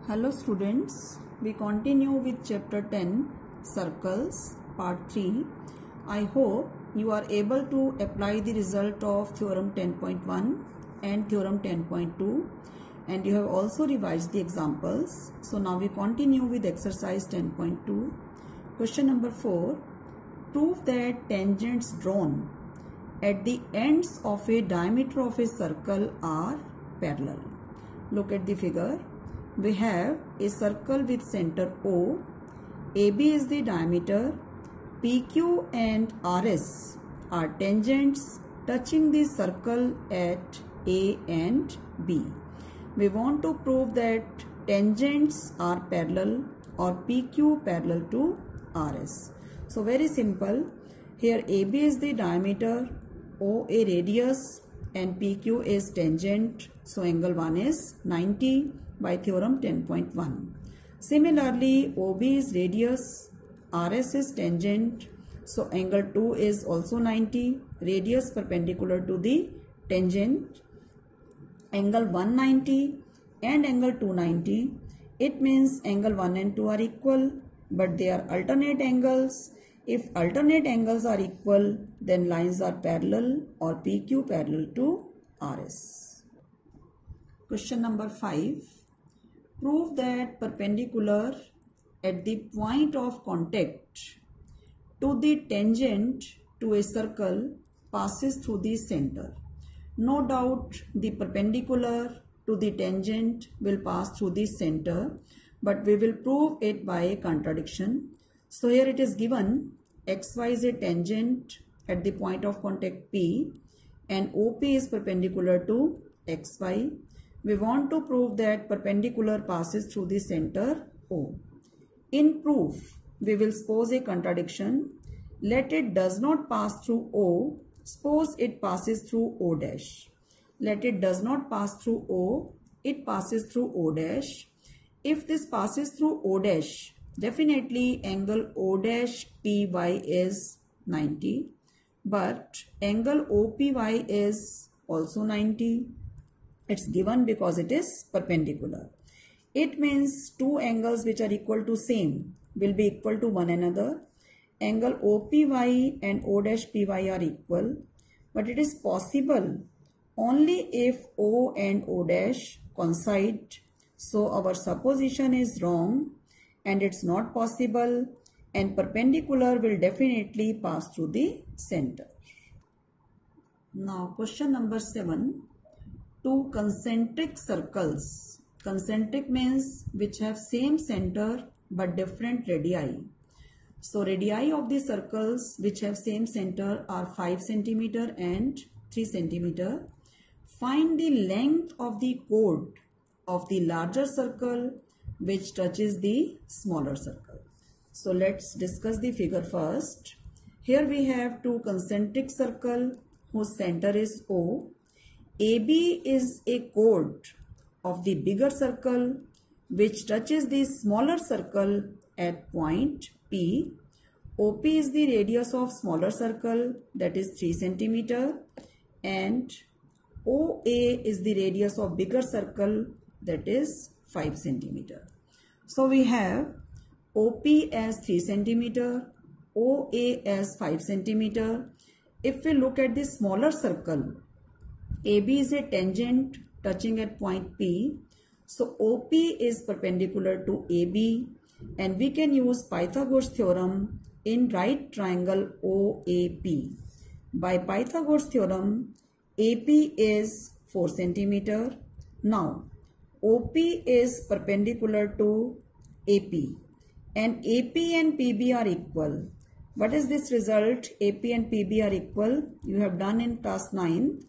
Hello students, we continue with chapter 10 circles part 3. I hope you are able to apply the result of theorem 10.1 and theorem 10.2 and you have also revised the examples. So now we continue with exercise 10.2. Question number 4. Prove that tangents drawn at the ends of a diameter of a circle are parallel. Look at the figure. We have a circle with center O, AB is the diameter, PQ and RS are tangents touching the circle at A and B. We want to prove that tangents are parallel or PQ parallel to RS. So very simple, here AB is the diameter, O a radius and PQ is tangent, so angle 1 is 90 by theorem 10.1. Similarly, OB is radius, RS is tangent, so angle 2 is also 90, radius perpendicular to the tangent, angle 190 and angle 290. It means angle 1 and 2 are equal, but they are alternate angles. If alternate angles are equal, then lines are parallel or PQ parallel to RS. Question number 5. Prove that perpendicular at the point of contact to the tangent to a circle passes through the center. No doubt the perpendicular to the tangent will pass through the center, but we will prove it by a contradiction. So here it is given XY is a tangent at the point of contact P and OP is perpendicular to XY. We want to prove that perpendicular passes through the center O. In proof, we will suppose a contradiction. Let it does not pass through O. Suppose it passes through O dash. Let it does not pass through O. It passes through O dash. If this passes through O dash, definitely angle O dash PY is 90. But angle OPY is also 90. It's given because it is perpendicular. It means two angles which are equal to same will be equal to one another. Angle OPY and O dash PY are equal, but it is possible only if O and O dash coincide. So our supposition is wrong and it's not possible, and perpendicular will definitely pass through the center. Now question number 7. Two concentric circles. Concentric means which have same center but different radii. So radii of the circles which have same center are 5 cm and 3 cm. Find the length of the chord of the larger circle which touches the smaller circle. So let's discuss the figure first. Here we have two concentric circles whose center is O. AB is a chord of the bigger circle which touches the smaller circle at point P. OP is the radius of smaller circle, that is 3 cm, and OA is the radius of bigger circle, that is 5 cm. So we have OP as 3 cm, OA as 5 cm. If we look at the smaller circle, AB is a tangent touching at point P. So OP is perpendicular to AB and we can use Pythagoras theorem in right triangle OAP. By Pythagoras theorem, AP is 4 cm. Now OP is perpendicular to AP and AP and PB are equal. What is this result? AP and PB are equal. You have done in class 9.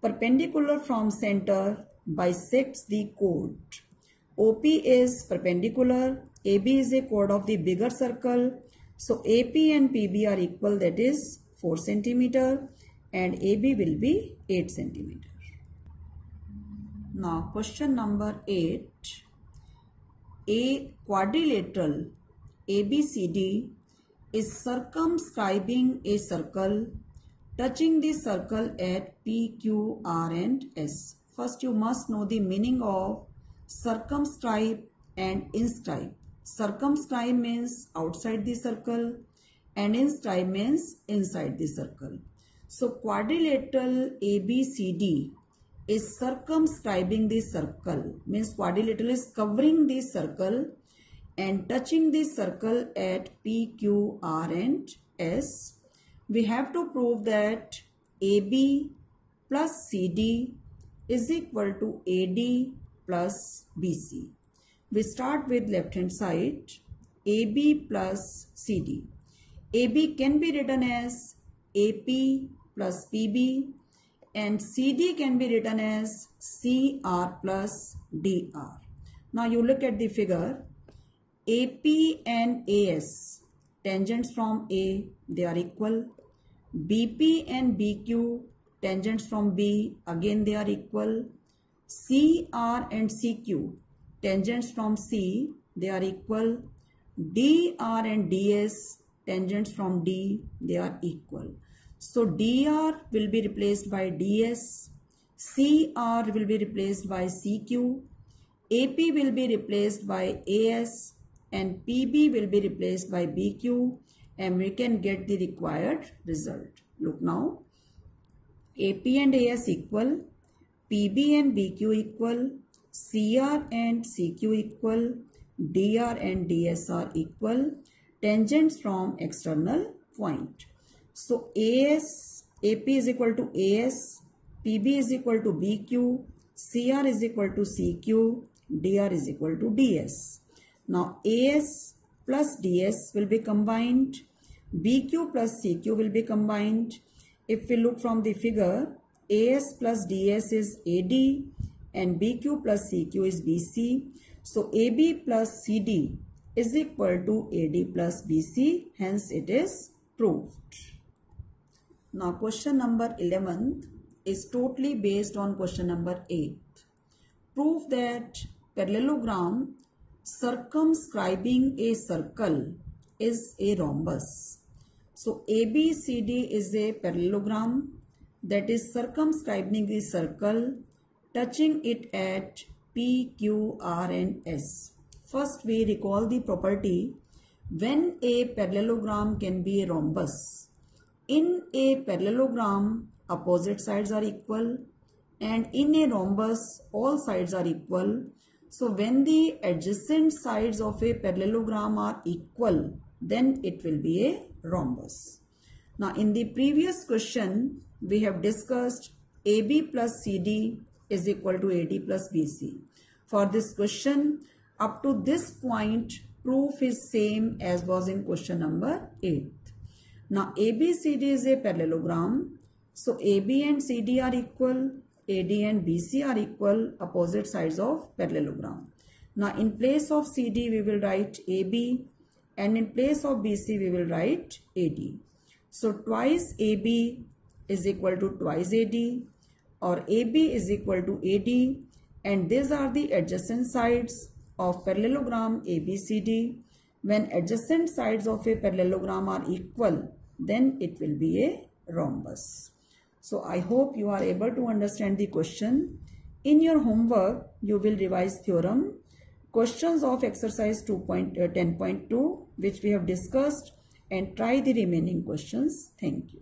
Perpendicular from center bisects the chord. OP is perpendicular. AB is a chord of the bigger circle. So AP and PB are equal, that is 4 cm, and AB will be 8 cm. Now question number 8. A quadrilateral ABCD is circumscribing a circle touching the circle at P, Q, R and S. First you must know the meaning of circumscribe and inscribe. Circumscribe means outside the circle and inscribe means inside the circle. So quadrilateral ABCD is circumscribing the circle, means quadrilateral is covering the circle and touching the circle at P, Q, R and S. We have to prove that AB plus CD is equal to AD plus BC. We start with left hand side, AB plus CD. AB can be written as AP plus PB and CD can be written as CR plus DR. Now you look at the figure. AP and AS, tangents from A, they are equal. BP and BQ, tangents from B, again they are equal. CR and CQ, tangents from C, they are equal. DR and DS, tangents from D, they are equal. So DR will be replaced by DS, CR will be replaced by CQ, AP will be replaced by AS, and PB will be replaced by BQ, and we can get the required result. Look now, AP and AS equal, PB and BQ equal, CR and CQ equal, DR and DS are equal, tangents from external point. So AP is equal to AS, PB is equal to BQ, CR is equal to CQ, DR is equal to DS. Now AS plus DS will be combined, BQ plus CQ will be combined. If we look from the figure, AS plus DS is AD and BQ plus CQ is BC. So AB plus CD is equal to AD plus BC, hence it is proved. Now question number 11 is totally based on question number 8. Prove that parallelogram circumscribing a circle is a rhombus. So ABCD is a parallelogram that is circumscribing the circle, touching it at P, Q, R and S. First we recall the property when a parallelogram can be a rhombus. In a parallelogram, opposite sides are equal, and in a rhombus, all sides are equal. So when the adjacent sides of a parallelogram are equal, then it will be a rhombus. Now in the previous question, we have discussed AB plus CD is equal to AD plus BC. For this question, up to this point, proof is same as was in question number 8. Now ABCD is a parallelogram. So AB and CD are equal, AD and BC are equal, opposite sides of parallelogram. Now in place of CD we will write AB and in place of BC we will write AD. So twice AB is equal to twice AD, or AB is equal to AD, and these are the adjacent sides of parallelogram ABCD. When adjacent sides of a parallelogram are equal, then it will be a rhombus. So I hope you are able to understand the question. In your homework, you will revise theorem, questions of exercise 10.2 which we have discussed, and try the remaining questions. Thank you.